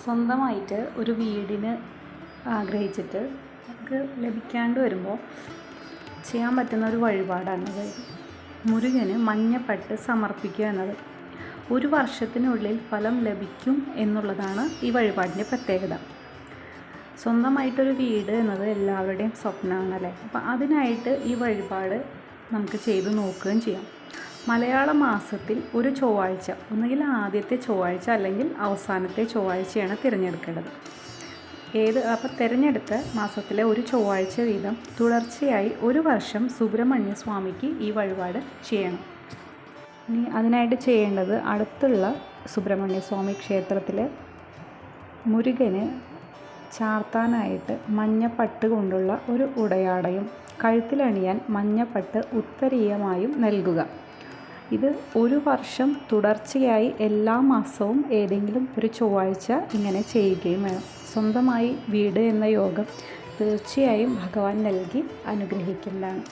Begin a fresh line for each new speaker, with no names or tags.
സ്വന്തമായിട്ട് ഒരു വീടിന് ആഗ്രഹിച്ചിട്ട് നമുക്ക് ലഭിക്കാണ്ട് വരുമ്പോൾ ചെയ്യാൻ പറ്റുന്ന ഒരു വഴിപാടാണത്. മുരുകന് മഞ്ഞപ്പട്ട് സമർപ്പിക്കുക എന്നത്. ഒരു വർഷത്തിനുള്ളിൽ ഫലം ലഭിക്കും എന്നുള്ളതാണ് ഈ വഴിപാടിൻ്റെ പ്രത്യേകത. സ്വന്തമായിട്ടൊരു വീട് എന്നത് എല്ലാവരുടെയും സ്വപ്നമാണല്ലേ. അപ്പോൾ അതിനായിട്ട് ഈ വഴിപാട് നമുക്ക് ചെയ്ത് നോക്കുകയും ചെയ്യാം. മലയാള മാസത്തിൽ ഒരു ചൊവ്വാഴ്ച, ഒന്നുകിൽ ആദ്യത്തെ ചൊവ്വാഴ്ച അല്ലെങ്കിൽ അവസാനത്തെ ചൊവ്വാഴ്ചയാണ് തിരഞ്ഞെടുക്കേണ്ടത്. അപ്പോൾ തിരഞ്ഞെടുത്ത മാസത്തിലെ ഒരു ചൊവ്വാഴ്ച വീതം തുടർച്ചയായി ഒരു വർഷം സുബ്രഹ്മണ്യ സ്വാമിക്ക് ഈ വഴിപാട് ചെയ്യണം. ഇനി അതിനായിട്ട് ചെയ്യേണ്ടത്, അടുത്തുള്ള സുബ്രഹ്മണ്യ സ്വാമി ക്ഷേത്രത്തിൽ മുരുകന് ചാർത്താനായിട്ട് മഞ്ഞപ്പട്ട് കൊണ്ടുള്ള ഒരു ഉടയാടയും കഴുത്തിലണിയാൻ മഞ്ഞപ്പട്ട് ഉത്തരീയമായും നൽകുക. ഇത് ഒരു വർഷം തുടർച്ചയായി എല്ലാ മാസവും ഏതെങ്കിലും ഒരു ചൊവ്വാഴ്ച ഇങ്ങനെ ചെയ്യുകയും വേണം. സ്വന്തമായി വീട് എന്ന യോഗം തീർച്ചയായും ഭഗവാൻ നൽകി അനുഗ്രഹിക്കുന്നതാണ്.